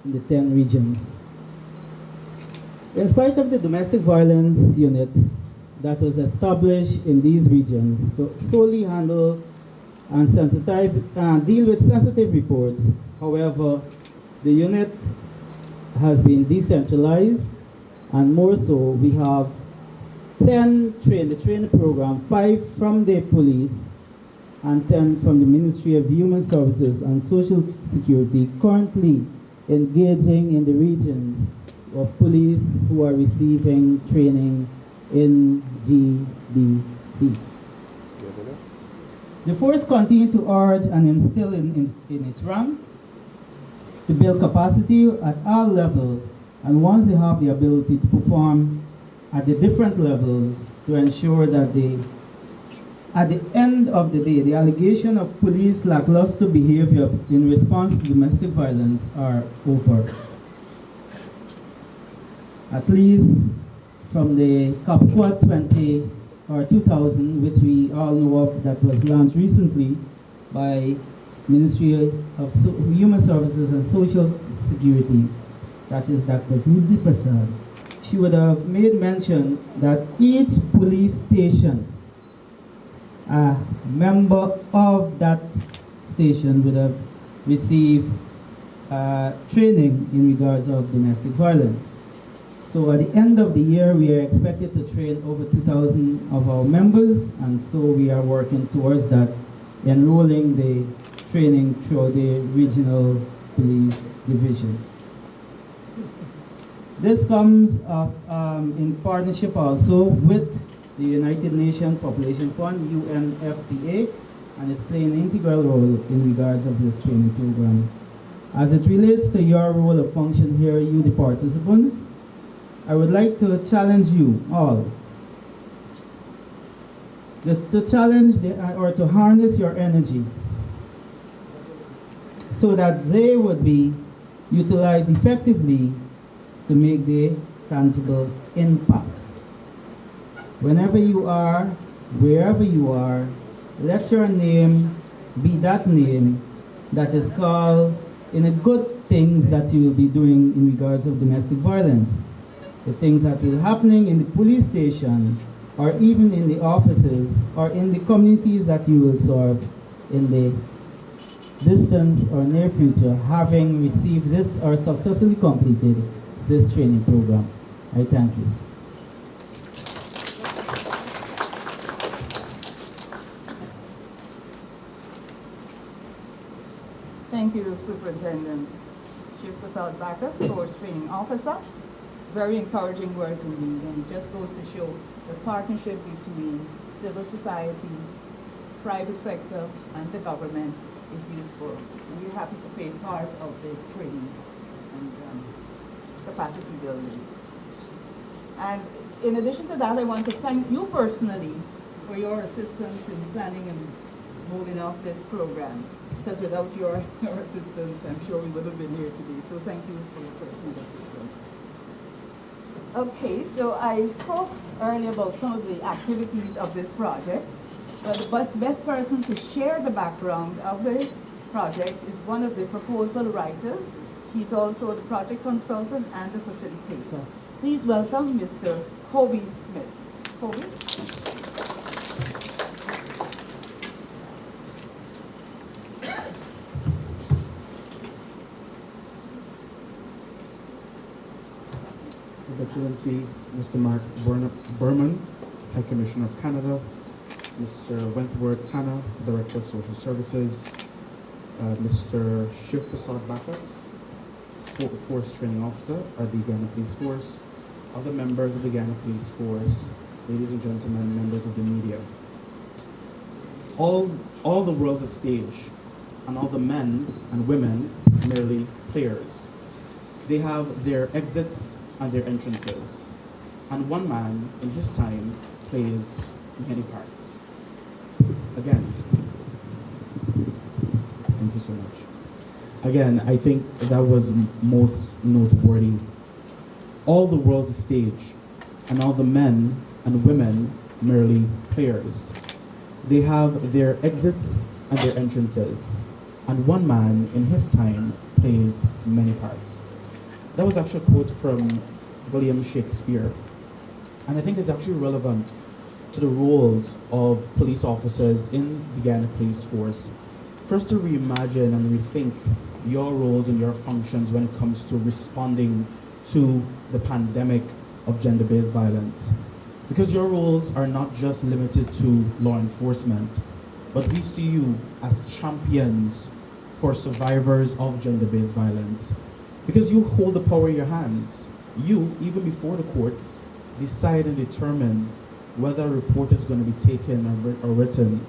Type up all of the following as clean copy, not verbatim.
in the 10 regions. In spite of the domestic violence unit that was established in these regions to solely handle and deal with sensitive reports, however, the unit has been decentralized, and more so, we have 10 the training program, 5 from the police and 10 from the Ministry of Human Services and Social Security, currently engaging in the regions of police who are receiving training in GBB. The force continues to urge and instill in its rank to build capacity at all levels, and once they have the ability to perform at the different levels, to ensure that at the end of the day, the allegation of police lackluster behavior in response to domestic violence are over. At least from the COP Squad 20 or 2000, which we all know of, that was launched recently by Ministry of Human Services and Social Security, that is Dr. Fuzli Prasad. She would have made mention that each police station, a member of that station would have received training in regards of domestic violence. So at the end of the year, we are expected to train over 2,000 of our members, and so we are working towards that, enrolling the training through the regional police division. This comes up in partnership also with the United Nations Population Fund, UNFPA, and is playing an integral role in regards of this training program. As it relates to your role or function here, you the participants, I would like to challenge you all to challenge or to harness your energy so that they would be utilized effectively to make the tangible impact. Whenever you are, wherever you are, let your name be that name that is called in the good things that you will be doing in regards of domestic violence. The things that will happening in the police station, or even in the offices, or in the communities that you will serve in the distant or near future, having received this or successfully completed this training program. I thank you. Thank you, Superintendent Shiv Prasad Bacchus, Force Training Officer. Very encouraging words indeed, and it just goes to show the partnership between civil society, private sector, and the government is useful. We're happy to be part of this training and capacity building. And in addition to that, I want to thank you personally for your assistance in planning and moving off this program, because without your assistance, I'm sure we would have been here today. So thank you for your personal assistance. Okay, so I spoke earlier about some of the activities of this project. The best person to share the background of the project is one of the proposal writers. He's also the project consultant and the facilitator. Please welcome Mr. Kobe Smith. Kobe? His Excellency Mr. Mark Berman, High Commissioner of Canada, Mr. Wentworth Tanner, Director of Social Services, Mr. Shiv Prasad Bacchus, Force Training Officer at the Guyana Police Force, other members of the Guyana Police Force, ladies and gentlemen, members of the media. All the world's a stage, and all the men and women merely players. They have their exits and their entrances, and one man in his time plays many parts. Again, thank you so much. Again, I think that was most noteworthy. All the world's a stage, and all the men and women merely players. They have their exits and their entrances, and one man in his time plays many parts. That was actually a quote from William Shakespeare. And I think it's actually relevant to the roles of police officers in the Guyana Police Force. First, to reimagine and rethink your roles and your functions when it comes to responding to the pandemic of gender-based violence. Because your roles are not just limited to law enforcement, but we see you as champions for survivors of gender-based violence. Because you hold the power in your hands. You, even before the courts, decide and determine whether a report is going to be taken or written,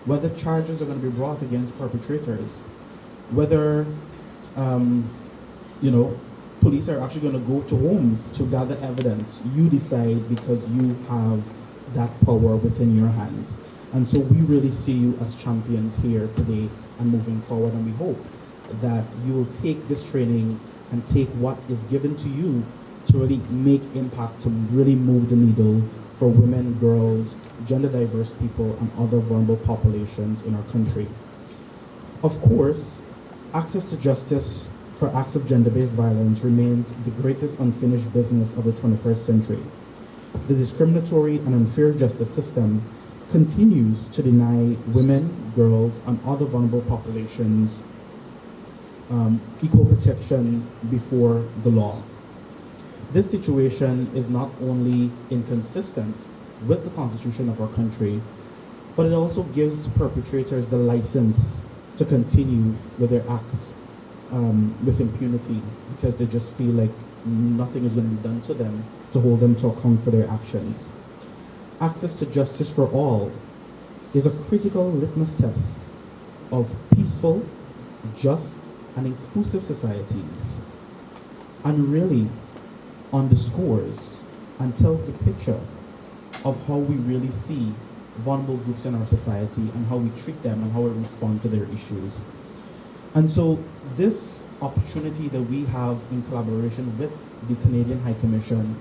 whether charges are going to be brought against perpetrators, whether police are actually going to go to homes to gather evidence. You decide because you have that power within your hands. And so we really see you as champions here today and moving forward, and we hope that you will take this training and take what is given to you to really make impact, to really move the needle for women, girls, gender diverse people, and other vulnerable populations in our country. Of course, access to justice for acts of gender-based violence remains the greatest unfinished business of the 21st century. The discriminatory and unfair justice system continues to deny women, girls, and other vulnerable populations equal protection before the law. This situation is not only inconsistent with the Constitution of our country, but it also gives perpetrators the license to continue with their acts with impunity, because they just feel like nothing is going to be done to them to hold them to account for their actions. Access to justice for all is a critical litmus test of peaceful, just, and inclusive societies, and really underscores and tells the picture of how we really see vulnerable groups in our society and how we treat them and how we respond to their issues. And so this opportunity that we have in collaboration with the Canadian High Commission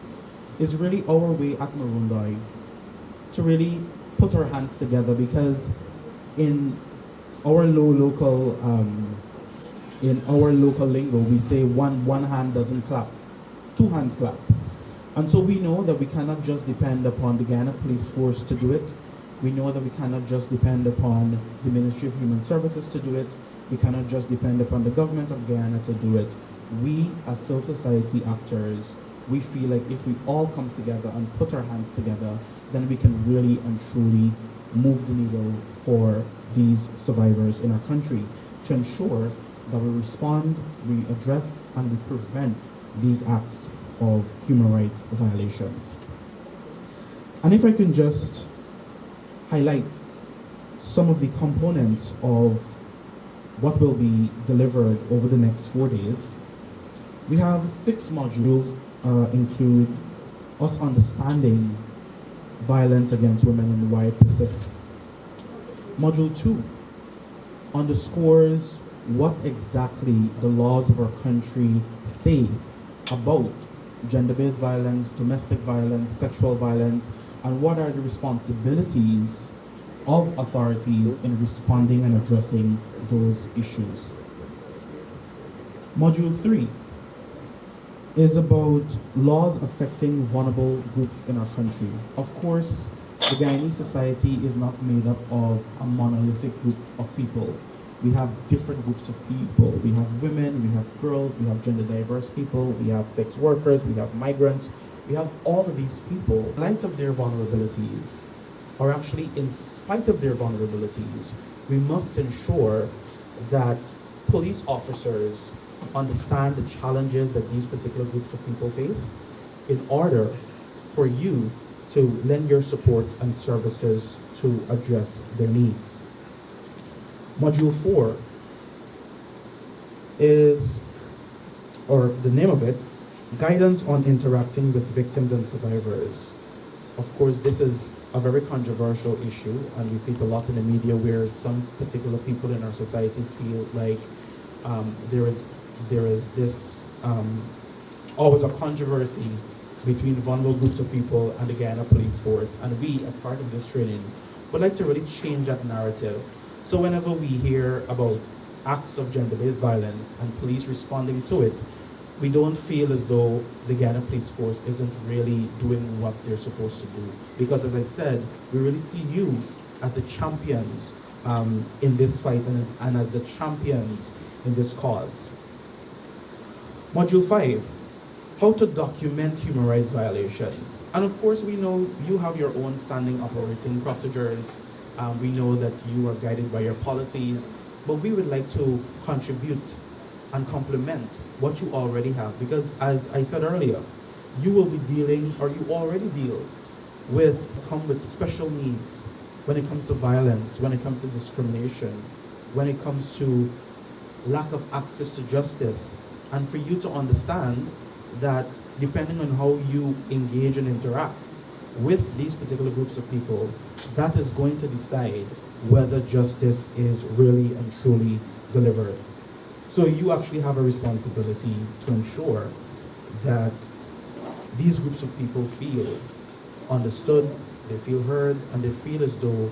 is really our way at Marundai to really put our hands together, because in our local lingo, we say one hand doesn't clap, two hands clap. And so we know that we cannot just depend upon the Guyana Police Force to do it. We know that we cannot just depend upon the Ministry of Human Services to do it. We cannot just depend upon the government of Guyana to do it. We, as civil society actors, we feel like if we all come together and put our hands together, then we can really and truly move the needle for these survivors in our country to ensure that we respond, we address, and we prevent these acts of human rights violations. And if I can just highlight some of the components of what will be delivered over the next 4 days. We have 6 modules, include us understanding violence against women and why it persists. Module 2 underscores what exactly the laws of our country say about gender-based violence, domestic violence, sexual violence, and what are the responsibilities of authorities in responding and addressing those issues. Module 3 is about laws affecting vulnerable groups in our country. Of course, the Guyanese society is not made up of a monolithic group of people. We have different groups of people. We have women, we have girls, we have gender diverse people, we have sex workers, we have migrants. We have all of these people. In light of their vulnerabilities, or actually in spite of their vulnerabilities, we must ensure that police officers understand the challenges that these particular groups of people face in order for you to lend your support and services to address their needs. Module 4 is, or the name of it, Guidance on Interacting with Victims and Survivors. Of course, this is a very controversial issue, and we see it a lot in the media where some particular people in our society feel like there is this always a controversy between vulnerable groups of people and the Guyana Police Force. And we, as part of this training, would like to really change that narrative. So whenever we hear about acts of gender-based violence and police responding to it, we don't feel as though the Guyana Police Force isn't really doing what they're supposed to do. Because as I said, we really see you as the champions in this fight and as the champions in this cause. Module 5, how to document human rights violations. And of course, we know you have your own standing operating procedures. We know that you are guided by your policies, but we would like to contribute and complement what you already have, because as I said earlier, you will be dealing, or you already deal with special needs when it comes to violence, when it comes to discrimination, when it comes to lack of access to justice, and for you to understand that depending on how you engage and interact with these particular groups of people, that is going to decide whether justice is really and truly delivered. So you actually have a responsibility to ensure that these groups of people feel understood, they feel heard, and they feel as though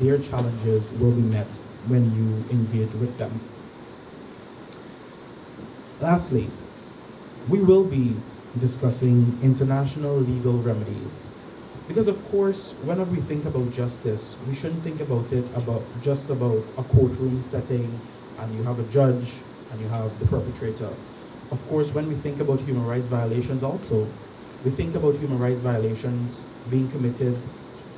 their challenges will be met when you engage with them. Lastly, we will be discussing international legal remedies. Because of course, whenever we think about justice, we shouldn't think about it just about a courtroom setting and you have a judge and you have the perpetrator. Of course, when we think about human rights violations also, we think about human rights violations being committed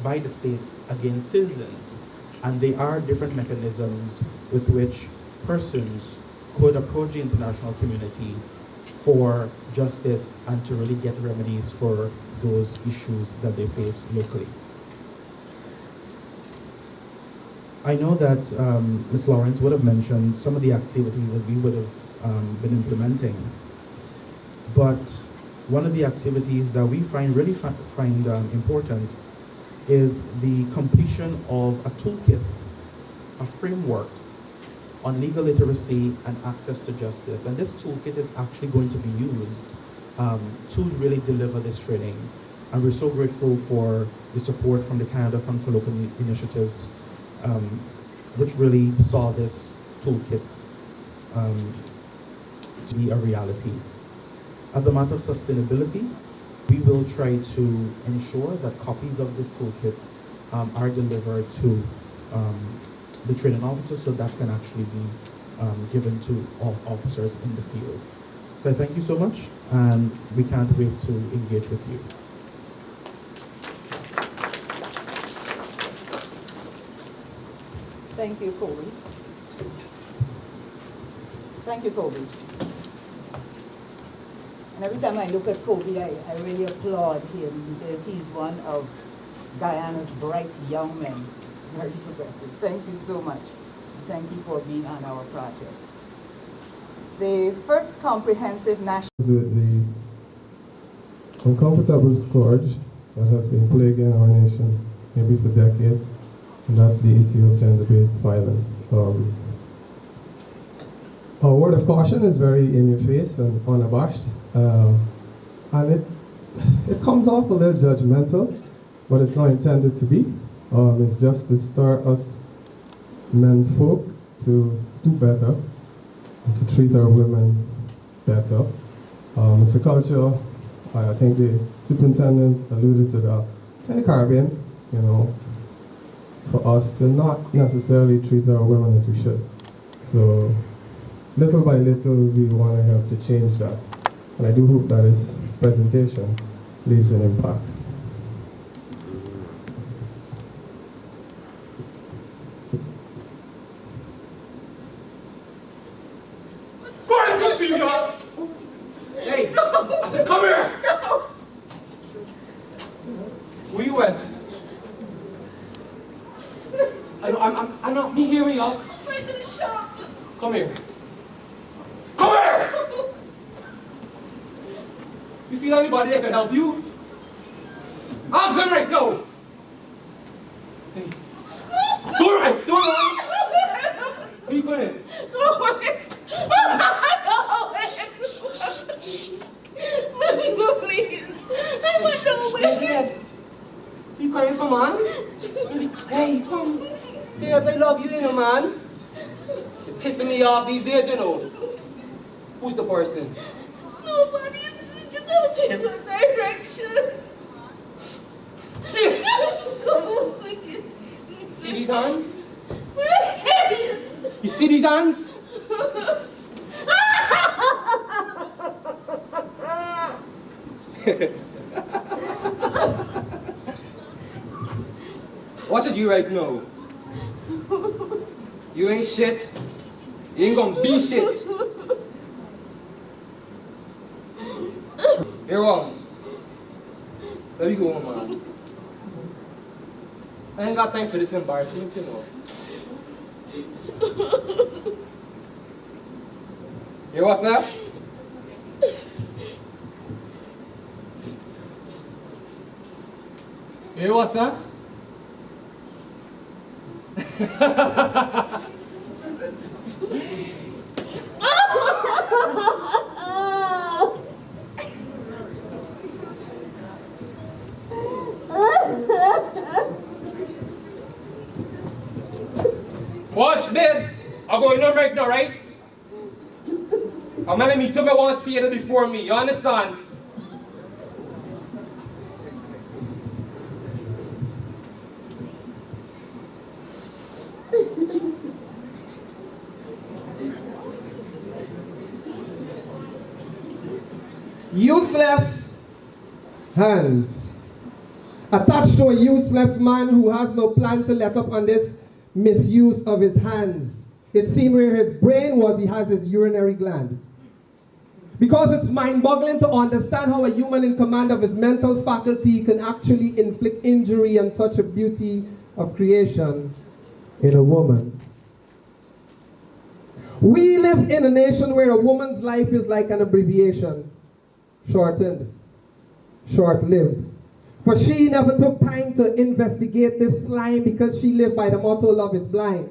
by the state against citizens. And there are different mechanisms with which persons could approach the international community for justice and to really get remedies for those issues that they face locally. I know that Ms. Lawrence would have mentioned some of the activities that we would have been implementing, but one of the activities that we find important is the completion of a toolkit, a framework on legal literacy and access to justice. And this toolkit is actually going to be used to really deliver this training. And we're so grateful for the support from the Canada Fund for Local Initiatives, which really saw this toolkit to be a reality. As a matter of sustainability, we will try to ensure that copies of this toolkit are delivered to the training officers, so that can actually be given to all officers in the field. So thank you so much, and we can't wait to engage with you. Thank you, Kobe. Thank you, Kobe. And every time I look at Kobe, I really applaud him because he's one of Guyana's bright young men, very progressive. Thank you so much. Thank you for being on our project. The first comprehensive national... The uncomfortable scourge that has been plaguing our nation maybe for decades, and that's the issue of gender-based violence. Our word of caution is very in your face and unabashed, and it comes off a little judgmental, but it's not intended to be. It's just to stir us men folk to do better and to treat our women better. It's a culture, I think the superintendent alluded to that, in the Caribbean, you know, for us to not necessarily treat our women as we should. So little by little, we want to help to change that. And I do hope that this presentation leaves an impact. Hey, I said, come here! Where you went? I'm not me hearing you. I was right to the shop. Come here. Come here! You feel anybody that can help you? Answer right now! Hey. Do it! Do it! Be quiet. No, please. I want to wait. You crying for man? Hey, come. Hey, I love you, you know, man. You're pissing me off these days, you know. Who's the person? different direction. Come on, please. See these hands? Please. You see these hands? Watch at you right now. You ain't shit. You ain't gonna be shit. Here on. Let me go on, man. I ain't got time for this embarrassment, you know. Here, what's that? Here, what's that? Watch, babes. I'm going on right now, right? I'm gonna meet up. I want to see it before me. You understand? Useless hands. Attached to a useless man who has no plan to let up on this misuse of his hands. It seemed where his brain was, he has his urinary gland. Because it's mind-boggling to understand how a human in command of his mental faculty can actually inflict injury on such a beauty of creation in a woman. We live in a nation where a woman's life is like an abbreviation. Shortened, short-lived. For she never took time to investigate this slime because she lived by the motto, love is blind.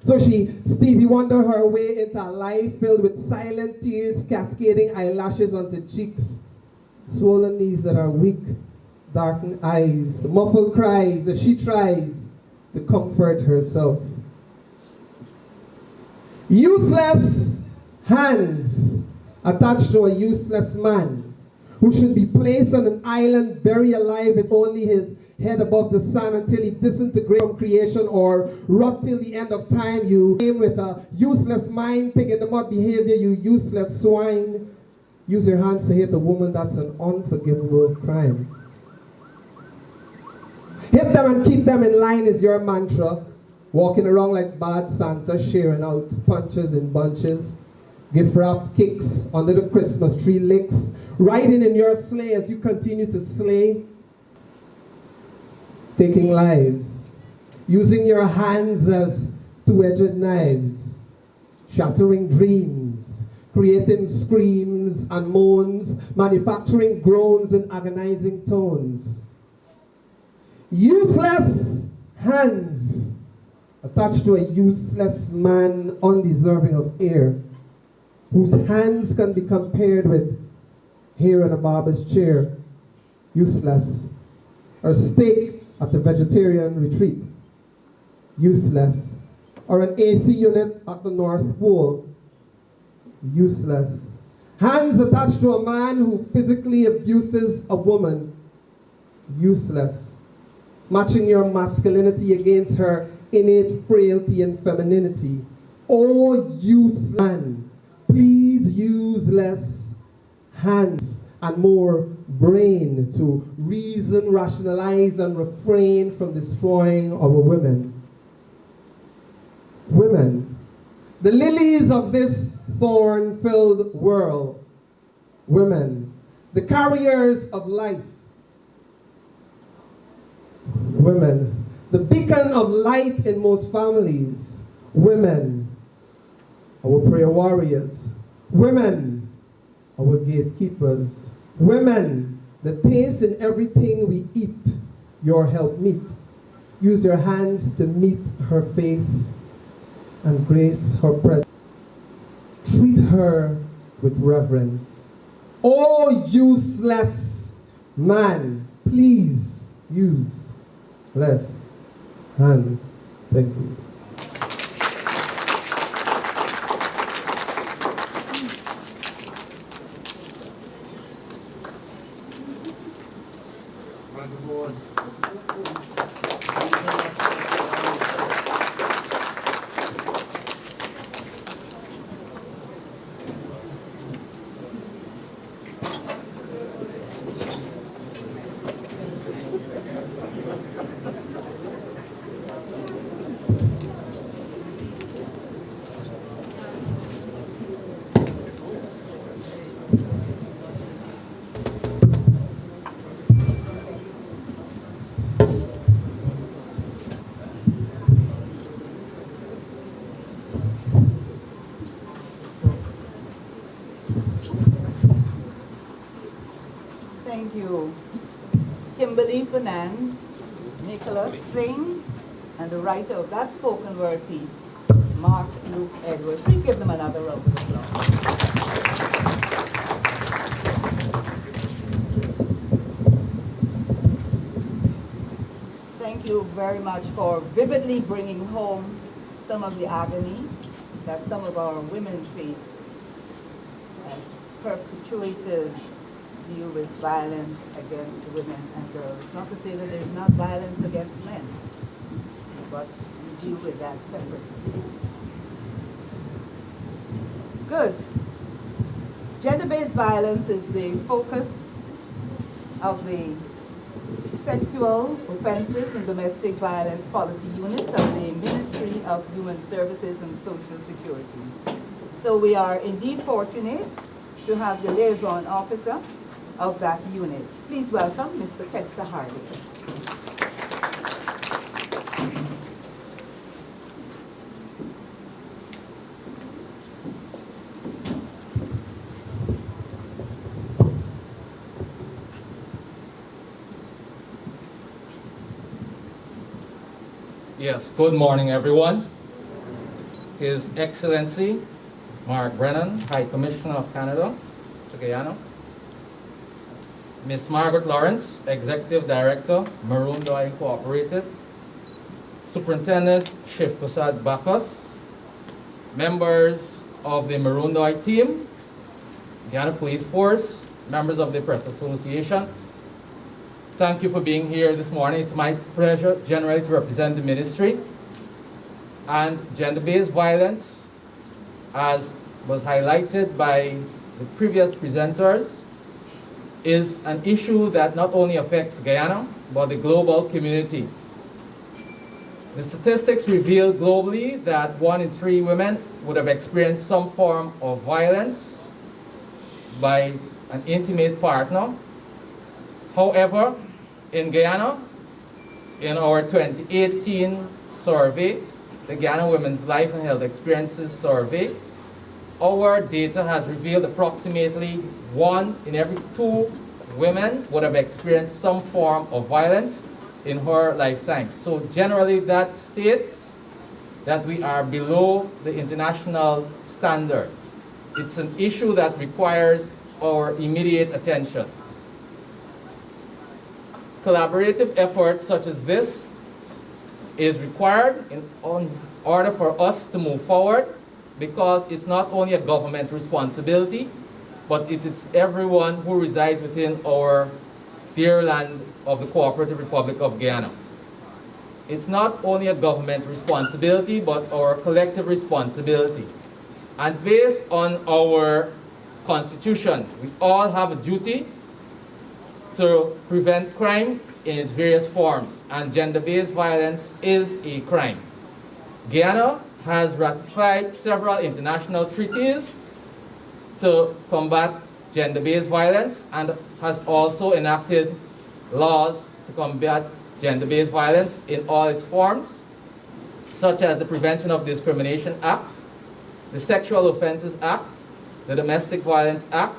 So she Stevie Wonder her way into a life filled with silent tears, cascading eyelashes onto cheeks, swollen knees that are weak, darkened eyes, muffled cries as she tries to comfort herself. Useless hands attached to a useless man who should be placed on an island buried alive with only his head above the sun until he disintegrates from creation or rot till the end of time. You came with a useless mind, pig in the mud behavior, you useless swine. Use your hands to hit a woman, that's an unforgivable crime. Hit them and keep them in line is your mantra. Walking around like bad Santa, sharing out punches in bunches. Gift wrap kicks under the Christmas tree licks. Riding in your sleigh as you continue to slay. Taking lives. Using your hands as two-edged knives. Shattering dreams. Creating screams and moans. Manufacturing groans in agonizing tones. Useless hands attached to a useless man undeserving of air, whose hands can be compared with hair in a barber's chair. Useless. Or steak at a vegetarian retreat. Useless. Or an AC unit at the North Pole. Useless. Hands attached to a man who physically abuses a woman. Useless. Matching your masculinity against her innate frailty and femininity. Oh, useless man, please use less hands and more brain to reason, rationalize, and refrain from destroying our women. Women, the lilies of this thorn-filled world. Women, the carriers of life. Women, the beacon of light in most families. Women, our prayer warriors. Women, our gatekeepers. Women, the taste in everything we eat, your helpmeet. Use your hands to meet her face and grace her presence. Treat her with reverence. Oh, useless man, please use less hands. Thank you. Thank you. Kimberly Finance, Nicholas Singh, and the writer of that spoken word piece, Mark Luke Edwards. Please give them another round of applause. Thank you very much for vividly bringing home some of the agony that some of our women face as perpetrators deal with violence against women and girls. Not to say that there's not violence against men, but we deal with that separately. Good. Gender-based violence is the focus of the Sexual Offenses and Domestic Violence Policy Unit of the Ministry of Human Services and Social Security. So we are indeed fortunate to have the liaison officer of that unit. Please welcome Mr. Kester Hardy. Yes, good morning, everyone. His Excellency Mark Brennan, High Commissioner of Canada to Guyana. Ms. Margaret Lawrence, Executive Director, Maroondah Incorporated. Superintendent Shiv Prasad Bacchus. Members of the Maroondah team, Guyana Police Force, members of the Press Association. Thank you for being here this morning. It's my pleasure generally to represent the ministry. And gender-based violence, as was highlighted by the previous presenters, is an issue that not only affects Guyana, but the global community. The statistics reveal globally that 1 in 3 women would have experienced some form of violence by an intimate partner. However, in Guyana, in our 2018 survey, the Guyana Women's Life and Health Experiences Survey, our data has revealed approximately 1 in every 2 women would have experienced some form of violence in her lifetime. So generally that states that we are below the international standard. It's an issue that requires our immediate attention. Collaborative efforts such as this is required in order for us to move forward, because it's not only a government responsibility, but it is everyone who resides within our dear land of the Cooperative Republic of Guyana. It's not only a government responsibility, but our collective responsibility. And based on our Constitution, we all have a duty to prevent crime in its various forms, and gender-based violence is a crime. Guyana has ratified several international treaties to combat gender-based violence and has also enacted laws to combat gender-based violence in all its forms, such as the Prevention of Discrimination Act, the Sexual Offenses Act, the Domestic Violence Act.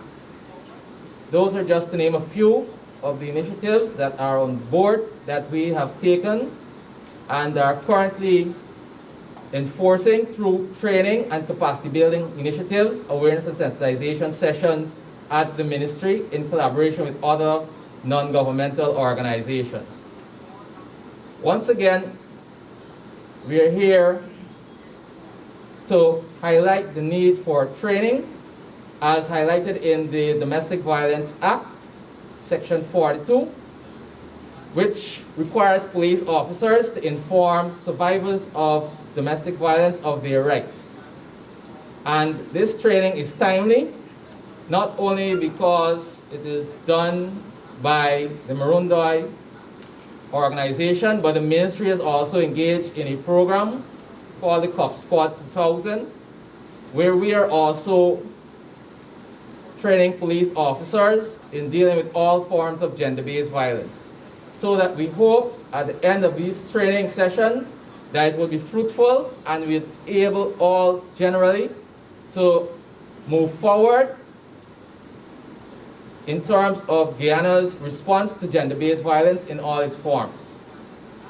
Those are just to name a few of the initiatives that are on board that we have taken and are currently enforcing through training and capacity building initiatives, awareness and sensitization sessions at the ministry in collaboration with other non-governmental organizations. Once again, we are here to highlight the need for training as highlighted in the Domestic Violence Act, Section 42. which requires police officers to inform survivors of domestic violence of their rights. And this training is timely, not only because it is done by the Marundoi organization, but the ministry is also engaged in a program called the COP Squad 2000, where we are also training police officers in dealing with all forms of gender-based violence. So that we hope at the end of these training sessions that it will be fruitful and we'll be able all generally to move forward in terms of Guyana's response to gender-based violence in all its forms.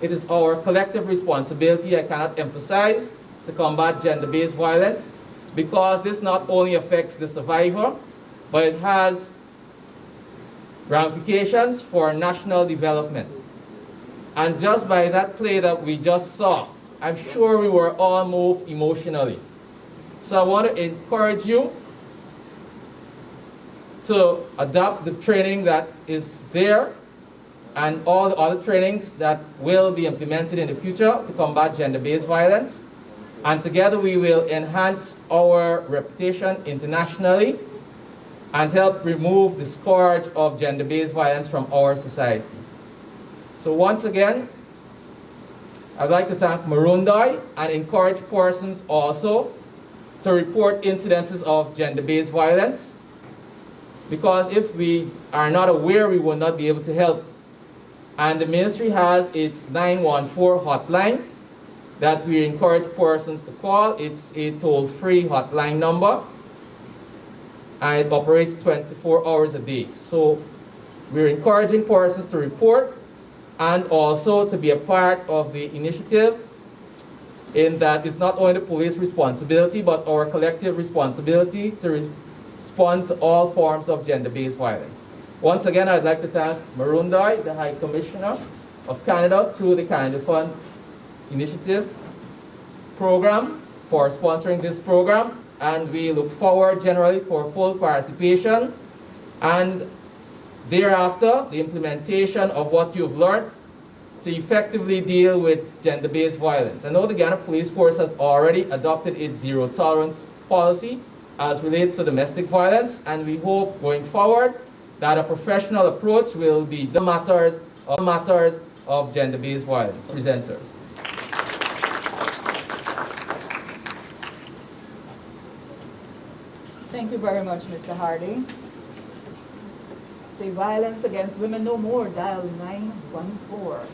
It is our collective responsibility, I cannot emphasize, to combat gender-based violence, because this not only affects the survivor, but it has ramifications for national development. And just by that play that we just saw, I'm sure we were all moved emotionally. So I want to encourage you to adopt the training that is there and all the other trainings that will be implemented in the future to combat gender-based violence. And together we will enhance our reputation internationally and help remove the scourge of gender-based violence from our society. So once again, I'd like to thank Marundoi and encourage persons also to report incidences of gender-based violence, because if we are not aware, we will not be able to help. And the ministry has its 914 hotline that we encourage persons to call. It's a toll-free hotline number, and it operates 24 hours a day. So we're encouraging persons to report and also to be a part of the initiative, in that it's not only the police responsibility but our collective responsibility to respond to all forms of gender-based violence. Once again, I'd like to thank Marundoi, the High Commissioner of Canada, through the Canada Fund Initiative program, for sponsoring this program, and we look forward generally for full participation and thereafter the implementation of what you've learned to effectively deal with gender-based violence. I know the Guyana Police Force has already adopted its zero tolerance policy as relates to domestic violence, and we hope going forward that a professional approach will be the matters of gender-based violence. Presenters. Thank you very much, Mr. Hardy. Say violence against women no more, dial 914.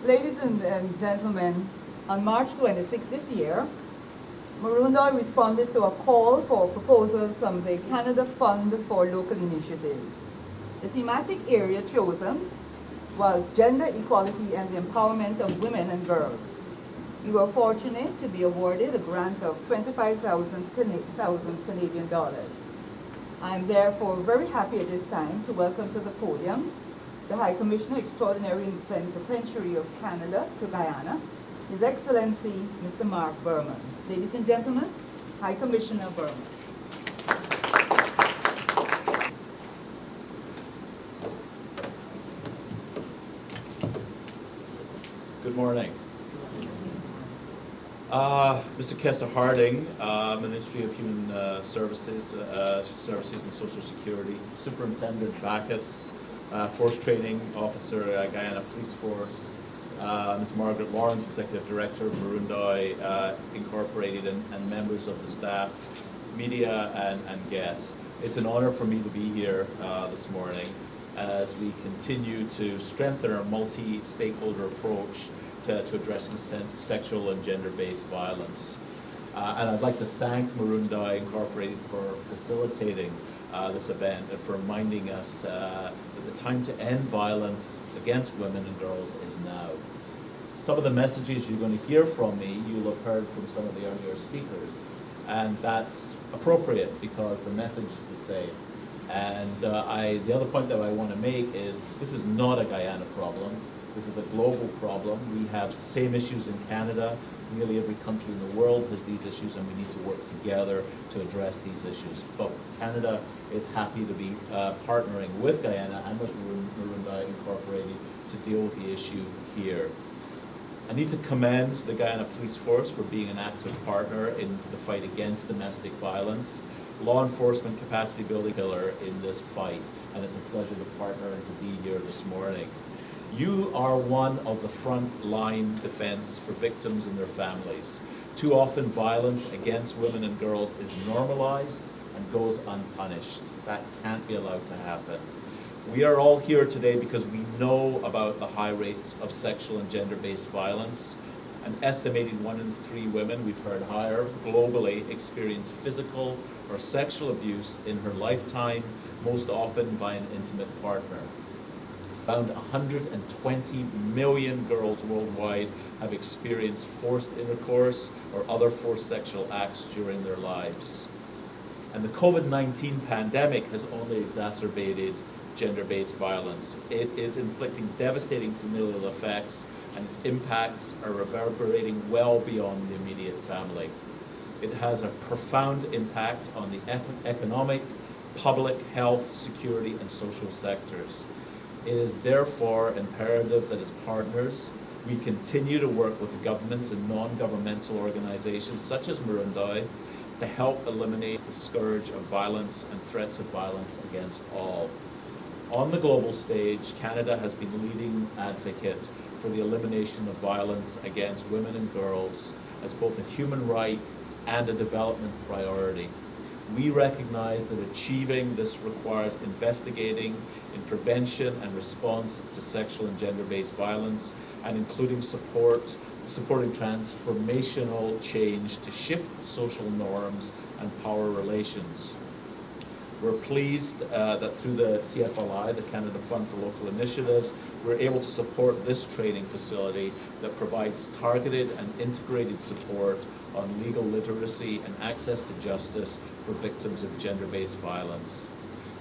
Ladies and gentlemen, on March 26 this year, Marundoi responded to a call for proposals from the Canada Fund for Local Initiatives. The thematic area chosen was gender equality and the empowerment of women and girls. We were fortunate to be awarded a grant of $25,000 Canadian dollars. I am therefore very happy at this time to welcome to the podium the High Commissioner Extraordinary and Plenipotentiary of Canada to Guyana, His Excellency Mr. Mark Berman. Ladies and gentlemen, High Commissioner Berman. Good morning. Mr. Kester Harding, Ministry of Human Services and Social Security, Superintendent Bacchus, Force Training Officer, Guyana Police Force, Ms. Margaret Lawrence, Executive Director of Marundoi Incorporated, and members of the staff, media, and guests. It's an honor for me to be here this morning as we continue to strengthen our multi-stakeholder approach to addressing sexual and gender-based violence. And I'd like to thank Marundoi Incorporated for facilitating this event and for reminding us that the time to end violence against women and girls is now. Some of the messages you're going to hear from me, you'll have heard from some of the earlier speakers, and that's appropriate because the message is the same. And the other point that I want to make is this is not a Guyana problem. This is a global problem. We have same issues in Canada. Nearly every country in the world has these issues, and we need to work together to address these issues. But Canada is happy to be partnering with Guyana and with Maroon Incorporated to deal with the issue here. I need to commend the Guyana Police Force for being an active partner in the fight against domestic violence. Law enforcement capacity building pillar in this fight, and it's a pleasure to partner and to be here this morning. You are one of the front line defense for victims and their families. Too often violence against women and girls is normalized and goes unpunished. That can't be allowed to happen. We are all here today because we know about the high rates of sexual and gender-based violence. An estimated 1 in 3 women, we've heard higher, globally experience physical or sexual abuse in her lifetime, most often by an intimate partner. Around 120 million girls worldwide have experienced forced intercourse or other forced sexual acts during their lives. And the COVID-19 pandemic has only exacerbated gender-based violence. It is inflicting devastating familial effects, and its impacts are reverberating well beyond the immediate family. It has a profound impact on the economic, public health, security, and social sectors. It is therefore imperative that as partners, we continue to work with governments and non-governmental organizations such as Murundawi to help eliminate the scourge of violence and threats of violence against all. On the global stage, Canada has been leading advocate for the elimination of violence against women and girls as both a human right and a development priority. We recognize that achieving this requires investigating in prevention and response to sexual and gender-based violence, and including supporting transformational change to shift social norms and power relations. We're pleased that through the CFLI, the Canada Fund for Local Initiatives, we're able to support this training facility that provides targeted and integrated support on legal literacy and access to justice for victims of gender-based violence.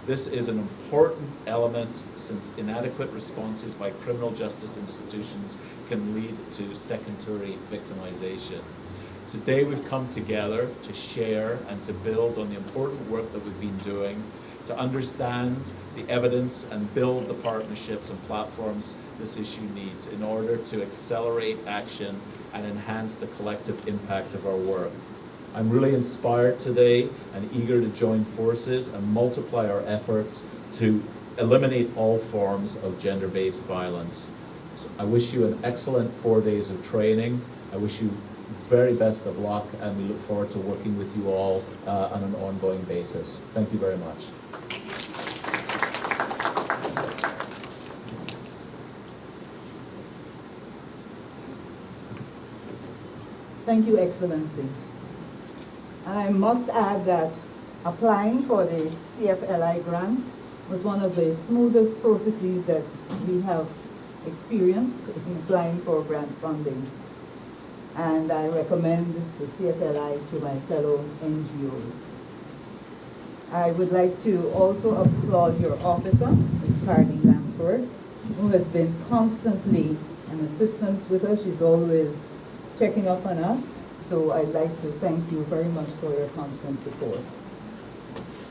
This is an important element since inadequate responses by criminal justice institutions can lead to secondary victimization. Today we've come together to share and to build on the important work that we've been doing, to understand the evidence and build the partnerships and platforms this issue needs in order to accelerate action and enhance the collective impact of our work. I'm really inspired today and eager to join forces and multiply our efforts to eliminate all forms of gender-based violence. So I wish you an excellent 4 days of training. I wish you very best of luck, and we look forward to working with you all on an ongoing basis. Thank you very much. Thank you, Excellency. I must add that applying for the CFLI grant was one of the smoothest processes that we have experienced in applying for grant funding. And I recommend the CFLI to my fellow NGOs. I would like to also applaud your officer, Ms. Carney Lamford, who has been constantly an assistance with us. She's always checking up on us. So I'd like to thank you very much for your constant support.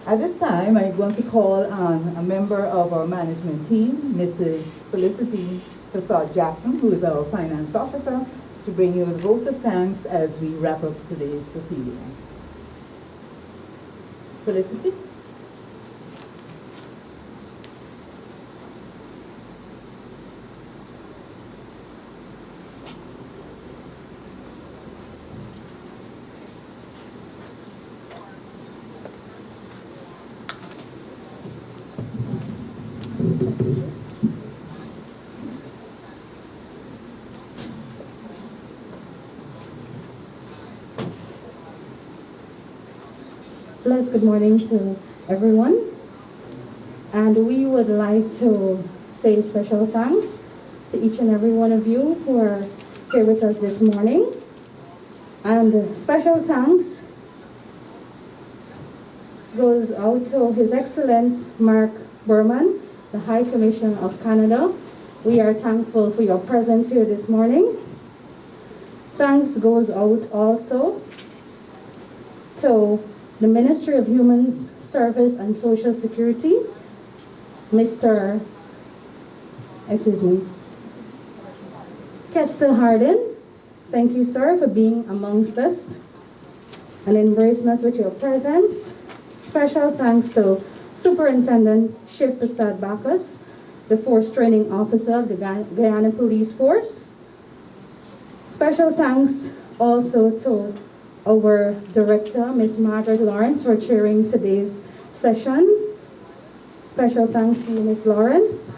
At this time, I'm going to call on a member of our management team, Mrs. Felicity Prasad Jackson, who is our finance officer, to bring you a vote of thanks as we wrap up today's proceedings. Felicity? Blessed good morning to everyone. And we would like to say special thanks to each and every one of you who are here with us this morning. And special thanks goes out to His Excellency Mark Berman, the High Commissioner of Canada We are thankful for your presence here this morning. Thanks goes out also to the Ministry of Human Service and Social Security, Mr. Kester Hardin. Thank you, sir, for being amongst us and embracing us with your presence. Special thanks to Superintendent Shiv Prasad Bacchus, the Force Training Officer of the Guyana Police Force. Special thanks also to our Director, Ms. Margaret Lawrence, for chairing today's session. Special thanks to you, Ms. Lawrence.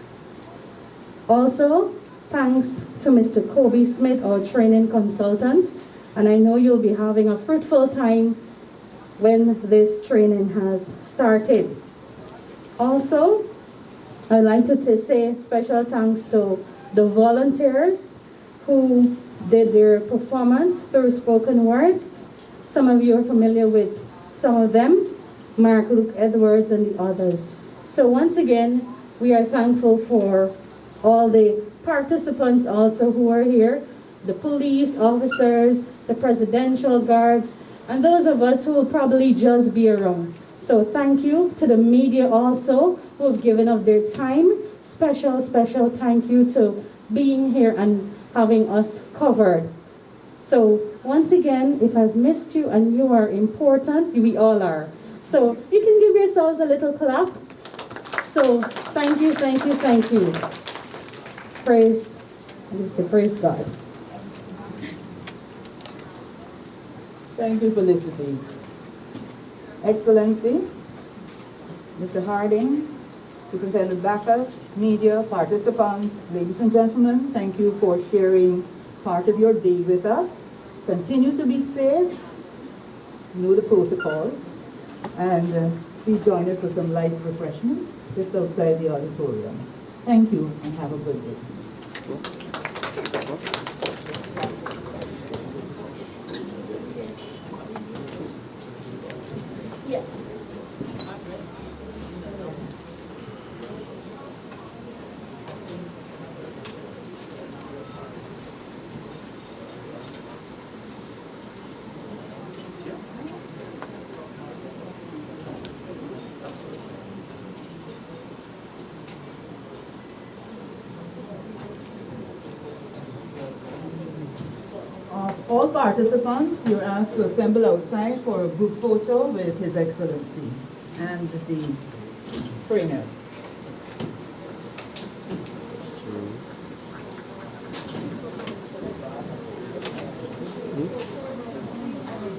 Also, thanks to Mr. Kobe Smith, our training consultant, and I know you'll be having a fruitful time when this training has started. Also, I'd like to say special thanks to the volunteers who did their performance through spoken words. Some of you are familiar with some of them, Mark, Luke Edwards, and the others. So once again, we are thankful for all the participants also who are here, the police officers, the presidential guards, and those of us who will probably just be around. So thank you to the media also who have given up their time. Special thank you to being here and having us covered. So once again, if I've missed you and you are important, we all are. So you can give yourselves a little clap. So thank you. Praise God. Thank you, Felicity. Excellency, Mr. Harding, Superintendent Bacchus, media, participants, ladies and gentlemen, thank you for sharing part of your day with us. Continue to be safe, know the protocol, and please join us for some light refreshments just outside the auditorium. Thank you and have a good day. All participants, you're asked to assemble outside for a group photo with His Excellency and the trainers.